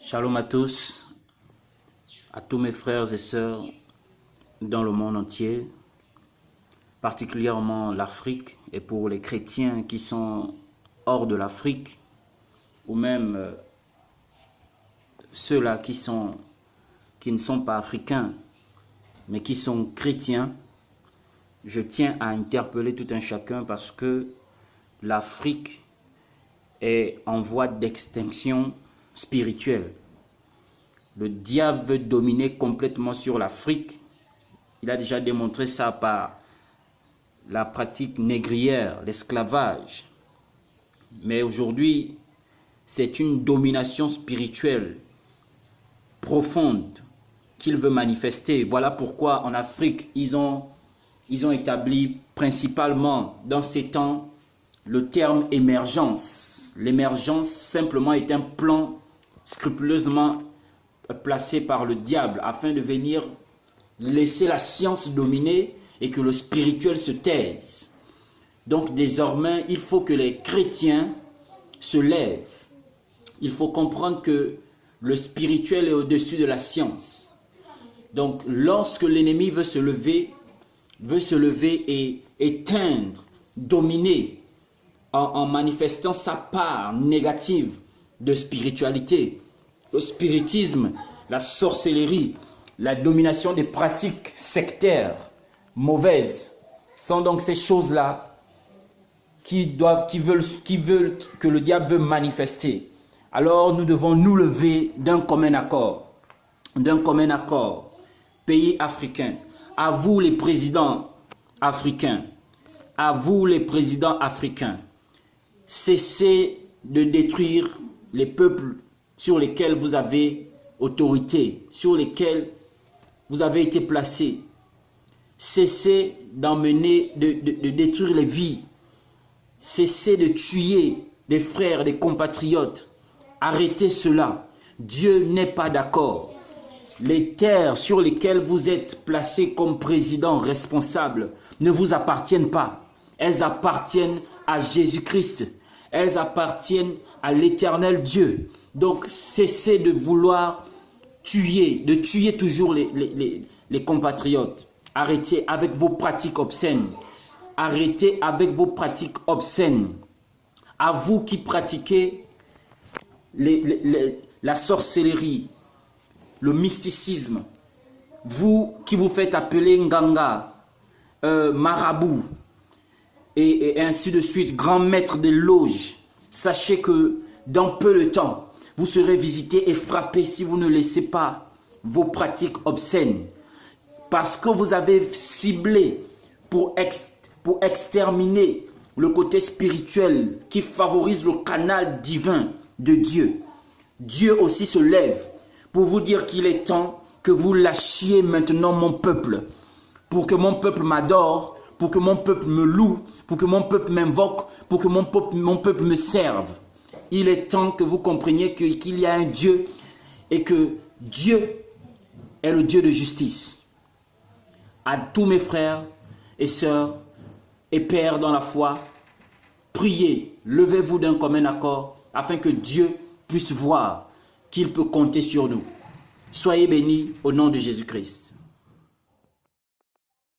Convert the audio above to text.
Shalom à tous mes frères et sœurs dans le monde entier, particulièrement l'Afrique, et pour les chrétiens qui sont hors de l'Afrique, ou même ceux-là qui ne sont pas africains, mais qui sont chrétiens. Je tiens à interpeller tout un chacun parce que l'Afrique est en voie d'extinction spirituelle. Le diable veut dominer complètement sur l'Afrique. Il a déjà démontré ça par la pratique négrière, l'esclavage. Mais aujourd'hui, c'est une domination spirituelle profonde qu'il veut manifester. Voilà pourquoi en Afrique, ils ont établi principalement dans ces temps le terme émergence. L'émergence simplement est un plan scrupuleusement placé par le diable afin de venir laisser la science dominer et que le spirituel se taise. Donc désormais, il faut que les chrétiens se lèvent. Il faut comprendre que le spirituel est au-dessus de la science. Donc lorsque l'ennemi veut se lever et éteindre, dominer, en manifestant sa part négative de spiritualité, le spiritisme, la sorcellerie, la domination des pratiques sectaires mauvaises, sont donc ces choses-là que le diable veut manifester. Alors nous devons nous lever d'un commun accord, pays africains, à vous les présidents africains, cessez de détruire les peuples sur lesquels vous avez autorité, sur lesquels vous avez été placés. Cessez d'emmener, de détruire les vies. Cessez de tuer des frères, des compatriotes. Arrêtez cela. Dieu n'est pas d'accord. Les terres sur lesquelles vous êtes placés comme président responsable ne vous appartiennent pas. Elles appartiennent à Jésus-Christ. Elles appartiennent à l'éternel Dieu. Donc cessez de vouloir tuer toujours les compatriotes. Arrêtez avec vos pratiques obscènes. Arrêtez avec vos pratiques obscènes. À vous qui pratiquez la sorcellerie, le mysticisme, vous qui vous faites appeler Nganga, marabout, et ainsi de suite, grand maître des loges, sachez que dans peu de temps, vous serez visités et frappés si vous ne laissez pas vos pratiques obscènes. Parce que vous avez ciblé pour exterminer le côté spirituel qui favorise le canal divin de Dieu. Dieu aussi se lève pour vous dire qu'il est temps que vous lâchiez maintenant mon peuple, pour que mon peuple m'adore, pour que mon peuple me loue, pour que mon peuple m'invoque, pour que mon peuple me serve. Il est temps que vous compreniez qu'il y a un Dieu et que Dieu est le Dieu de justice. À tous mes frères et sœurs et pères dans la foi, priez, levez-vous d'un commun accord afin que Dieu puisse voir qu'il peut compter sur nous. Soyez bénis au nom de Jésus-Christ.